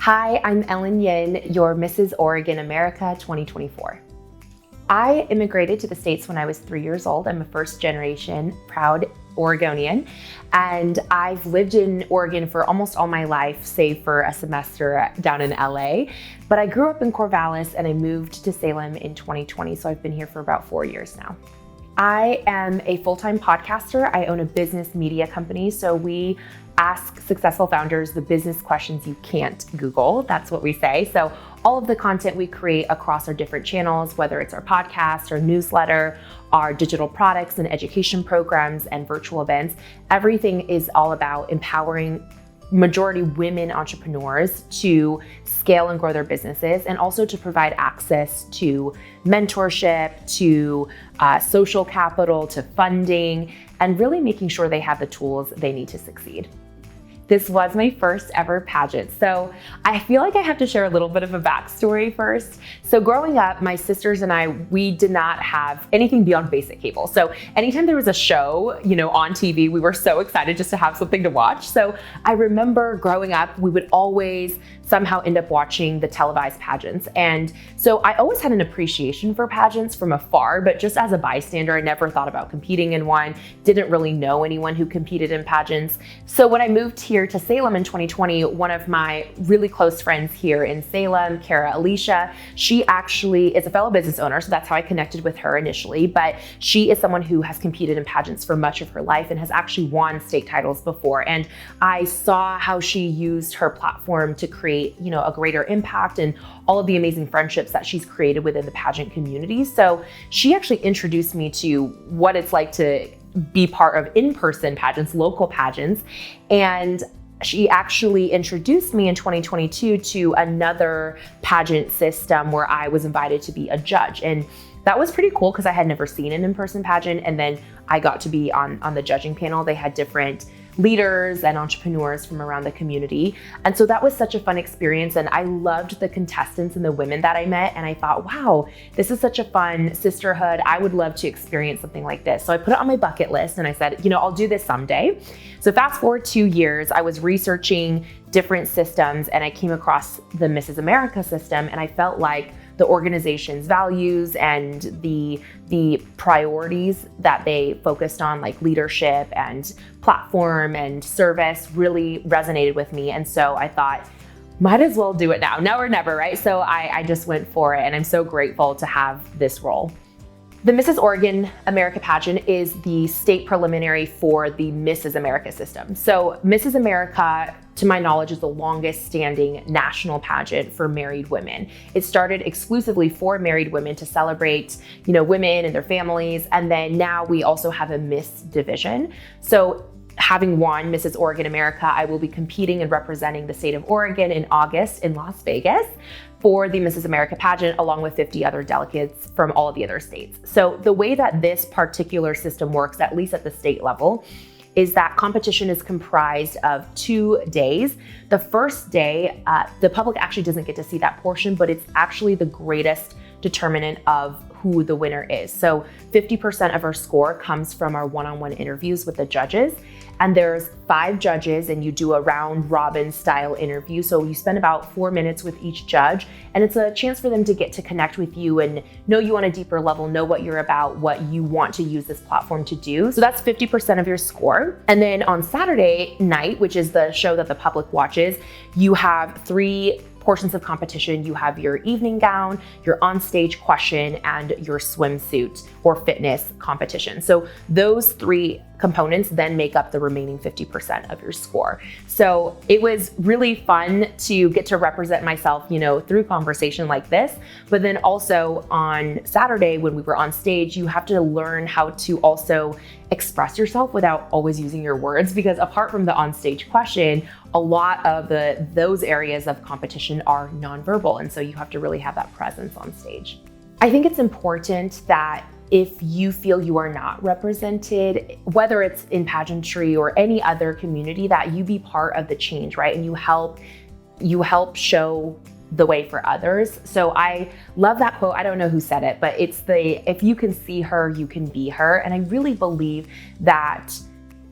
Hi, I'm Ellen Yin, your Mrs. Oregon America 2024. I immigrated to the States when I was 3 years old. I'm a first generation proud Oregonian, and I've lived in Oregon for almost all my life, save for a semester down in LA. But I grew up in Corvallis and I moved to Salem in 2020, so I've been here for about 4 years now. I am a full-time podcaster. I own a business media company, so we ask successful founders the business questions you can't Google. That's what we say. So all of the content we create across our different channels, whether it's our podcast, our newsletter, our digital products and education programs and virtual events, everything is all about empowering majority women entrepreneurs to scale and grow their businesses, and also to provide access to mentorship, to social capital, to funding, and really making sure they have the tools they need to succeed. This was my first ever pageant, so I feel like I have to share a little bit of a backstory first. So growing up, my sisters and I, we did not have anything beyond basic cable. So anytime there was a show, on TV, we were so excited just to have something to watch. So I remember growing up, we would always somehow end up watching the televised pageants. And so I always had an appreciation for pageants from afar, but just as a bystander, I never thought about competing in one, didn't really know anyone who competed in pageants. So when I moved here to Salem in 2020, one of my really close friends here in Salem, Kara Alicia, she actually is a fellow business owner, so that's how I connected with her initially, but she is someone who has competed in pageants for much of her life and has actually won state titles before. And I saw how she used her platform to create a greater impact and all of the amazing friendships that she's created within the pageant community. So she actually introduced me to what it's like to be part of in-person pageants, local pageants. And she actually introduced me in 2022 to another pageant system where I was invited to be a judge. And that was pretty cool because I had never seen an in-person pageant. And then I got to be on the judging panel. They had different leaders and entrepreneurs from around the community. And so that was such a fun experience. And I loved the contestants and the women that I met. And I thought, wow, this is such a fun sisterhood. I would love to experience something like this. So I put it on my bucket list and I said, I'll do this someday. So fast forward 2 years, I was researching different systems and I came across the Mrs. America system, and I felt like the organization's values and the priorities that they focused on, like leadership and platform and service, really resonated with me. And so I thought, might as well do it now or never, right? So I just went for it, and I'm so grateful to have this role. The Mrs. Oregon America pageant is the state preliminary for the Mrs. America system. So Mrs. America, to my knowledge, is the longest standing national pageant for married women. It started exclusively for married women to celebrate, women and their families. And then now we also have a Miss division. So having won Mrs. Oregon America, I will be competing and representing the state of Oregon in August in Las Vegas for the Mrs. America pageant, along with 50 other delegates from all of the other states. So the way that this particular system works, at least at the state level, is that competition is comprised of 2 days. The first day, the public actually doesn't get to see that portion, but it's actually the greatest determinant of who the winner is. So 50% of our score comes from our one-on-one interviews with the judges. And there's 5 judges, and you do a round robin style interview. So you spend about 4 minutes with each judge, and it's a chance for them to get to connect with you and know you on a deeper level, know what you're about, what you want to use this platform to do. So that's 50% of your score. And then on Saturday night, which is the show that the public watches, you have 3 portions of competition. You have your evening gown, your on-stage question, and your swimsuit or fitness competition. So those 3 components then make up the remaining 50% of your score. So it was really fun to get to represent myself, through conversation like this. But then also on Saturday when we were on stage, you have to learn how to also express yourself without always using your words, because apart from the on-stage question, a lot of those areas of competition are nonverbal. And so you have to really have that presence on stage. I think it's important that if you feel you are not represented, whether it's in pageantry or any other community, that you be part of the change, right? And you help show the way for others. So I love that quote. I don't know who said it, but it's if you can see her, you can be her. And I really believe that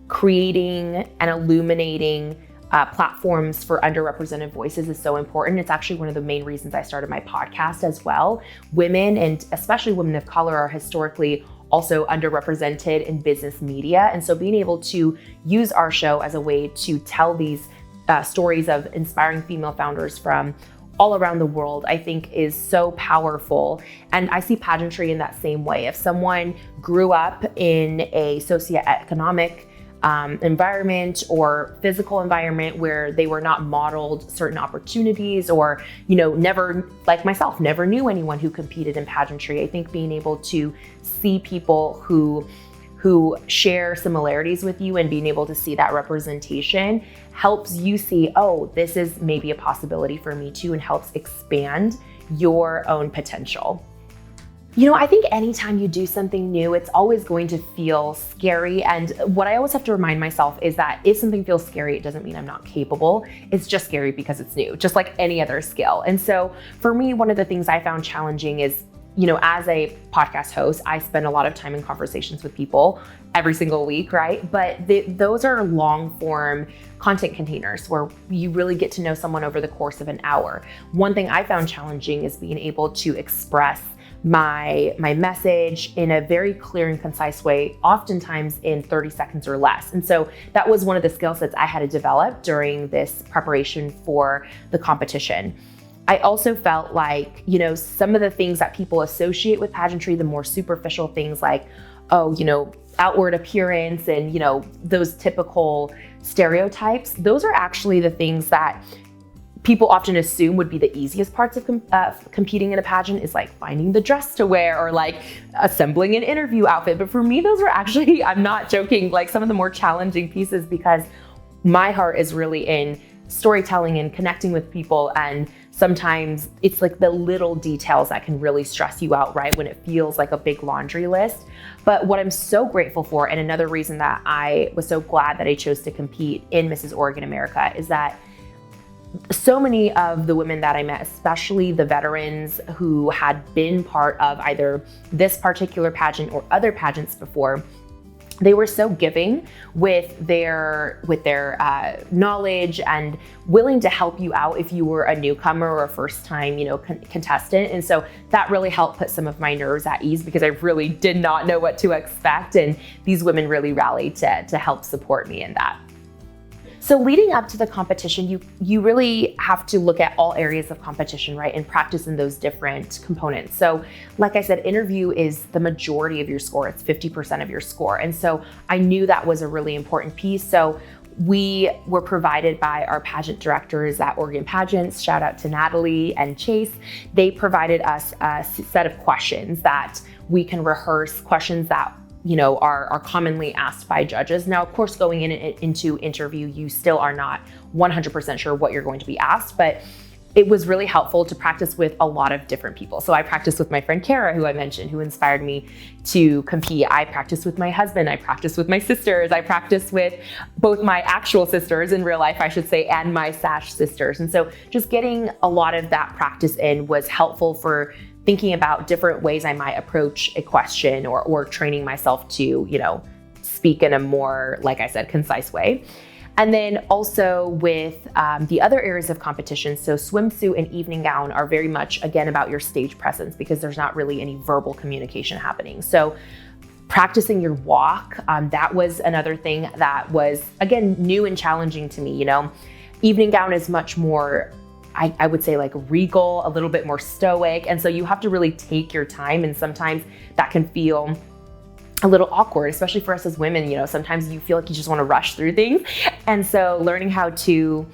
creating and illuminating platforms for underrepresented voices is so important. It's actually one of the main reasons I started my podcast as well. Women, and especially women of color, are historically also underrepresented in business media. And so being able to use our show as a way to tell these stories of inspiring female founders from all around the world, I think is so powerful. And I see pageantry in that same way. If someone grew up in a socioeconomic environment or physical environment where they were not modeled certain opportunities, or, never, like myself, never knew anyone who competed in pageantry, I think being able to see people who share similarities with you and being able to see that representation helps you see, oh, this is maybe a possibility for me too, and helps expand your own potential. I think anytime you do something new, it's always going to feel scary. And what I always have to remind myself is that if something feels scary, it doesn't mean I'm not capable. It's just scary because it's new, just like any other skill. And so for me, one of the things I found challenging is, as a podcast host, I spend a lot of time in conversations with people every single week, right? But those are long form content containers where you really get to know someone over the course of an hour. One thing I found challenging is being able to express my message in a very clear and concise way, oftentimes in 30 seconds or less. And so that was one of the skill sets I had to develop during this preparation for the competition. I also felt like, some of the things that people associate with pageantry, the more superficial things like, outward appearance and, those typical stereotypes, those are actually the things that people often assume would be the easiest parts of competing in a pageant, is like finding the dress to wear or like assembling an interview outfit. But for me, those are actually, I'm not joking, like some of the more challenging pieces, because my heart is really in storytelling and connecting with people. And sometimes it's like the little details that can really stress you out, right? When it feels like a big laundry list. But what I'm so grateful for, and another reason that I was so glad that I chose to compete in Mrs. Oregon America, is that so many of the women that I met, especially the veterans who had been part of either this particular pageant or other pageants before, they were so giving with their knowledge and willing to help you out if you were a newcomer or a first time, contestant. And so that really helped put some of my nerves at ease, because I really did not know what to expect. And these women really rallied to help support me in that. So leading up to the competition, you really have to look at all areas of competition, right? And practice in those different components. So like I said, interview is the majority of your score. It's 50% of your score. And so I knew that was a really important piece. So we were provided by our pageant directors at Oregon Pageants. Shout out to Natalie and Chase. They provided us a set of questions that we can rehearse, questions that are commonly asked by judges. Now, of course, going into interview, you still are not 100% sure what you're going to be asked, but it was really helpful to practice with a lot of different people. So I practiced with my friend Kara, who I mentioned, who inspired me to compete. I practiced with my husband. I practiced with my sisters. I practiced with both my actual sisters in real life, I should say, and my SASH sisters. And so just getting a lot of that practice in was helpful for thinking about different ways I might approach a question, or training myself to, speak in a more, like I said, concise way. And then also with the other areas of competition, so swimsuit and evening gown are very much, again, about your stage presence, because there's not really any verbal communication happening. So practicing your walk, that was another thing that was, again, new and challenging to me. Evening gown is much more, I would say, like regal, a little bit more stoic. And so you have to really take your time. And sometimes that can feel a little awkward, especially for us as women. Sometimes you feel like you just want to rush through things. And so learning how to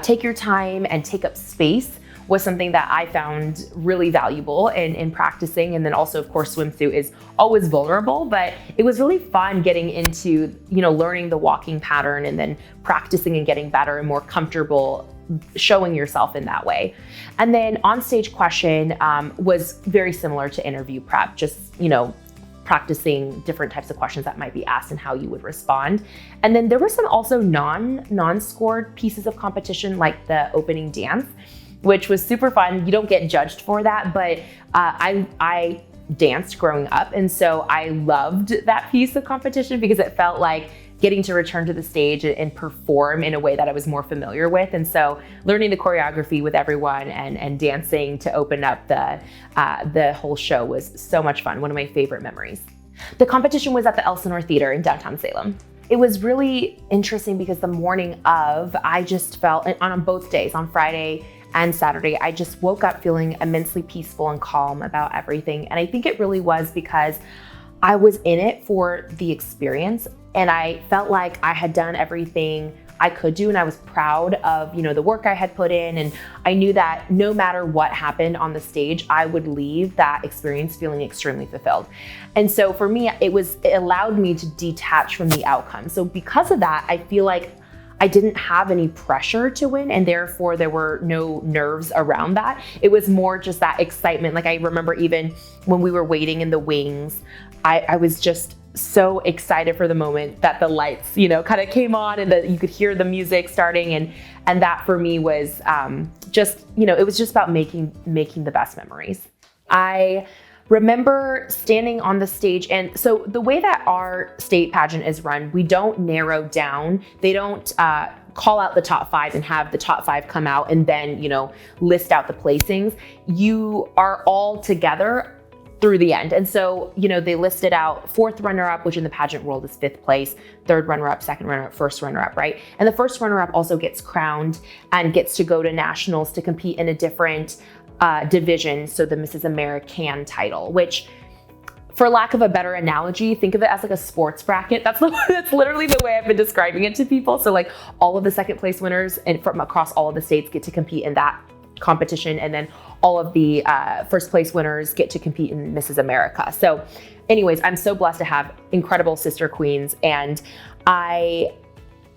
take your time and take up space was something that I found really valuable in practicing. And then also, of course, swimsuit is always vulnerable, but it was really fun getting into, learning the walking pattern and then practicing and getting better and more comfortable showing yourself in that way. And then on-stage question was very similar to interview prep, just, practicing different types of questions that might be asked and how you would respond. And then there were some also non-scored pieces of competition, like the opening dance, which was super fun. You don't get judged for that, but I danced growing up. And so I loved that piece of competition because it felt like getting to return to the stage and perform in a way that I was more familiar with. And so learning the choreography with everyone and dancing to open up the whole show was so much fun. One of my favorite memories. The competition was at the Elsinore Theater in downtown Salem. It was really interesting because the morning of, I just felt, on both days, on Friday and Saturday, I just woke up feeling immensely peaceful and calm about everything. And I think it really was because I was in it for the experience, and I felt like I had done everything I could do, and I was proud of, the work I had put in, and I knew that no matter what happened on the stage, I would leave that experience feeling extremely fulfilled. And so for me, it allowed me to detach from the outcome. So because of that, I feel like I didn't have any pressure to win, and therefore there were no nerves around that. It was more just that excitement. Like I remember even when we were waiting in the wings, I was just so excited for the moment that the lights, kind of came on and that you could hear the music starting. And that for me was just, it was just about making the best memories. I remember standing on the stage, and so the way that our state pageant is run, we don't narrow down. They don't call out the top 5 and have the top 5 come out and then, list out the placings. You are all together through the end. And so, they listed out 4th runner-up, which in the pageant world is 5th place, 3rd runner-up, 2nd runner-up, 1st runner-up, right? And the 1st runner-up also gets crowned and gets to go to nationals to compete in a different division. So the Mrs. American title, which, for lack of a better analogy, think of it as like a sports bracket. That's literally the way I've been describing it to people. So like all of the 2nd place winners and from across all of the states get to compete in that competition, and then all of the 1st place winners get to compete in Mrs. America. So anyways, I'm so blessed to have incredible sister queens. And I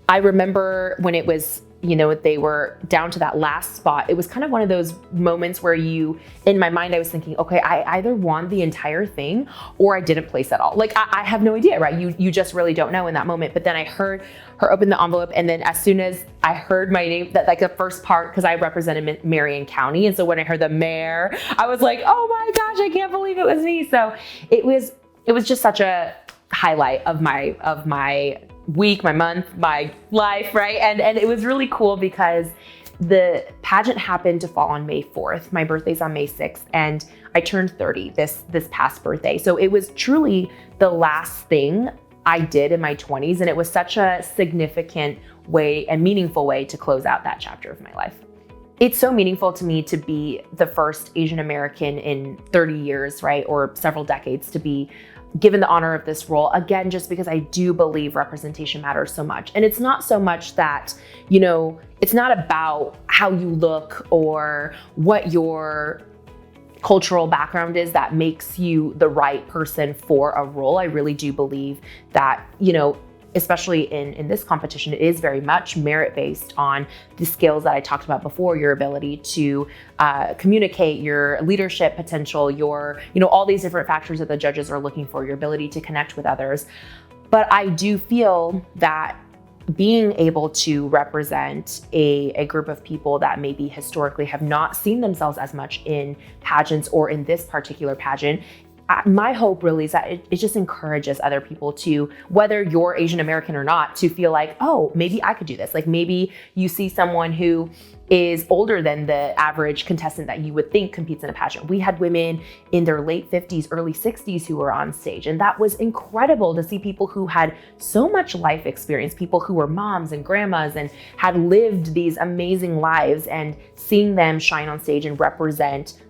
remember when it was, they were down to that last spot, it was kind of one of those moments where in my mind, I was thinking, okay, I either won the entire thing or I didn't place at all. Like, I have no idea, right? You just really don't know in that moment. But then I heard her open the envelope. And then as soon as I heard my name, that like the first part, because I represented Marion County. And so when I heard the mayor, I was like, oh my gosh, I can't believe it was me. So it was just such a highlight of my week, my month, my life, right? And it was really cool because the pageant happened to fall on May 4th. My birthday's on May 6th, and I turned 30 this past birthday. So it was truly the last thing I did in my 20s, and it was such a significant way and meaningful way to close out that chapter of my life. It's so meaningful to me to be the first Asian American in 30 years, right? Or several decades to be given the honor of this role, again, just because I do believe representation matters so much. And it's not so much that, it's not about how you look or what your cultural background is that makes you the right person for a role. I really do believe that, especially in this competition, it is very much merit-based on the skills that I talked about before, your ability to communicate, your leadership potential, your, all these different factors that the judges are looking for, your ability to connect with others. But I do feel that being able to represent a group of people that maybe historically have not seen themselves as much in pageants or in this particular pageant, my hope really is that it just encourages other people to, whether you're Asian American or not, to feel like, oh, maybe I could do this. Like maybe you see someone who is older than the average contestant that you would think competes in a pageant. We had women in their late 50s, early 60s who were on stage. And that was incredible to see people who had so much life experience, people who were moms and grandmas and had lived these amazing lives, and seeing them shine on stage and represent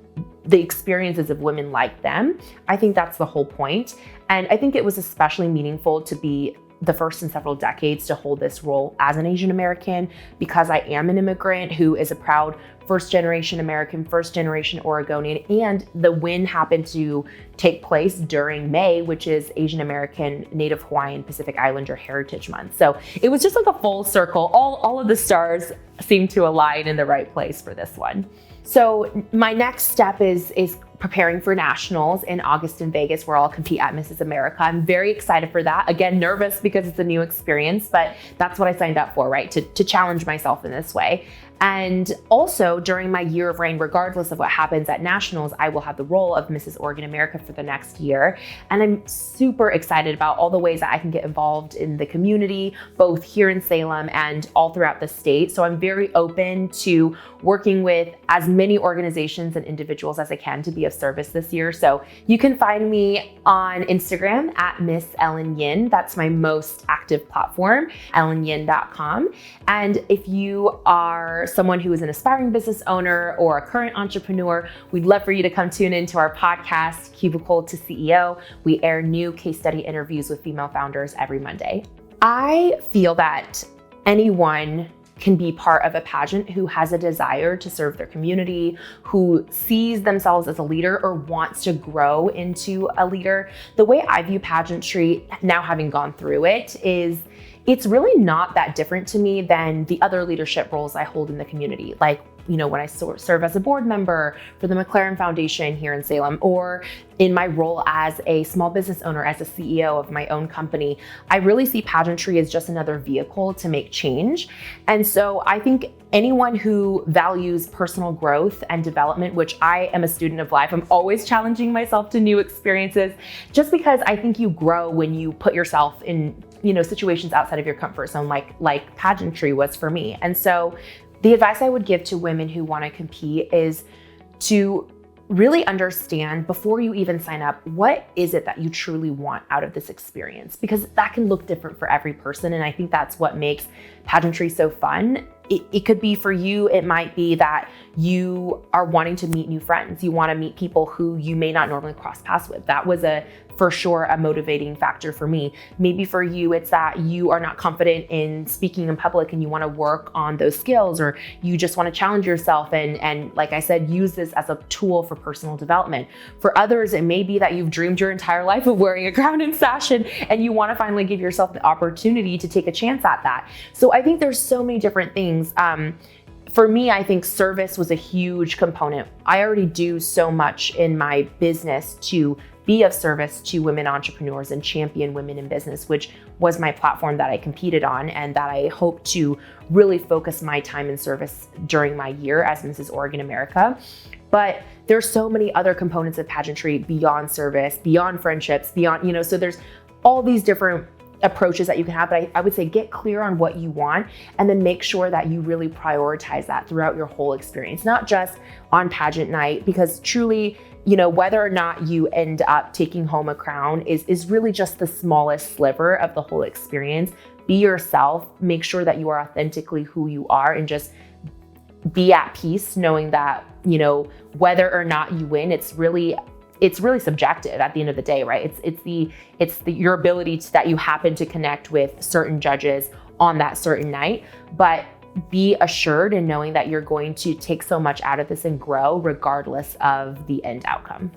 the experiences of women like them. I think that's the whole point. And I think it was especially meaningful to be the first in several decades to hold this role as an Asian American, because I am an immigrant who is a proud first generation American, first generation Oregonian, and the win happened to take place during May, which is Asian American, Native Hawaiian, Pacific Islander Heritage Month. So it was just like a full circle. All of the stars seemed to align in the right place for this one. So my next step is preparing for nationals in August in Vegas, where I'll compete at Mrs. America. I'm very excited for that. Again, nervous because it's a new experience, but that's what I signed up for, right? To challenge myself in this way. And also during my year of reign, regardless of what happens at nationals, I will have the role of Mrs. Oregon America for the next year. And I'm super excited about all the ways that I can get involved in the community, both here in Salem and all throughout the state. So I'm very open to working with as many organizations and individuals as I can to be of service this year. So you can find me on Instagram at Miss Ellen Yin. That's my most active platform, ellenyin.com. And if you are someone who is an aspiring business owner or a current entrepreneur, we'd love for you to come tune into our podcast, Cubicle to CEO. We air new case study interviews with female founders every Monday. I feel that anyone can be part of a pageant who has a desire to serve their community, who sees themselves as a leader or wants to grow into a leader. The way I view pageantry, now having gone through it, is it's really not that different to me than the other leadership roles I hold in the community. Like, when I serve as a board member for the McLaren Foundation here in Salem, or in my role as a small business owner, as a CEO of my own company, I really see pageantry as just another vehicle to make change. And so I think anyone who values personal growth and development, which I am a student of life, I'm always challenging myself to new experiences, just because I think you grow when you put yourself in situations outside of your comfort zone, like pageantry was for me. And so the advice I would give to women who want to compete is to really understand before you even sign up, what is it that you truly want out of this experience? Because that can look different for every person. And I think that's what makes pageantry so fun. It could be for you, it might be that you are wanting to meet new friends. You want to meet people who you may not normally cross paths with. That was for sure a motivating factor for me. Maybe for you, it's that you are not confident in speaking in public and you want to work on those skills, or you just want to challenge yourself and like I said, use this as a tool for personal development. For others, it may be that you've dreamed your entire life of wearing a crown and sash and you want to finally give yourself the opportunity to take a chance at that. So I think there's so many different things. For me, I think service was a huge component. I already do so much in my business to be of service to women entrepreneurs and champion women in business, which was my platform that I competed on and that I hope to really focus my time in service during my year as Mrs. Oregon America. But there's so many other components of pageantry beyond service, beyond friendships, beyond, so there's all these different approaches that you can have, but I would say get clear on what you want and then make sure that you really prioritize that throughout your whole experience, not just on pageant night, because truly, whether or not you end up taking home a crown is really just the smallest sliver of the whole experience. Be yourself, make sure that you are authentically who you are, and just be at peace knowing that, whether or not you win, it's really subjective at the end of the day, right? It's your ability that you happen to connect with certain judges on that certain night, but be assured in knowing that you're going to take so much out of this and grow regardless of the end outcome.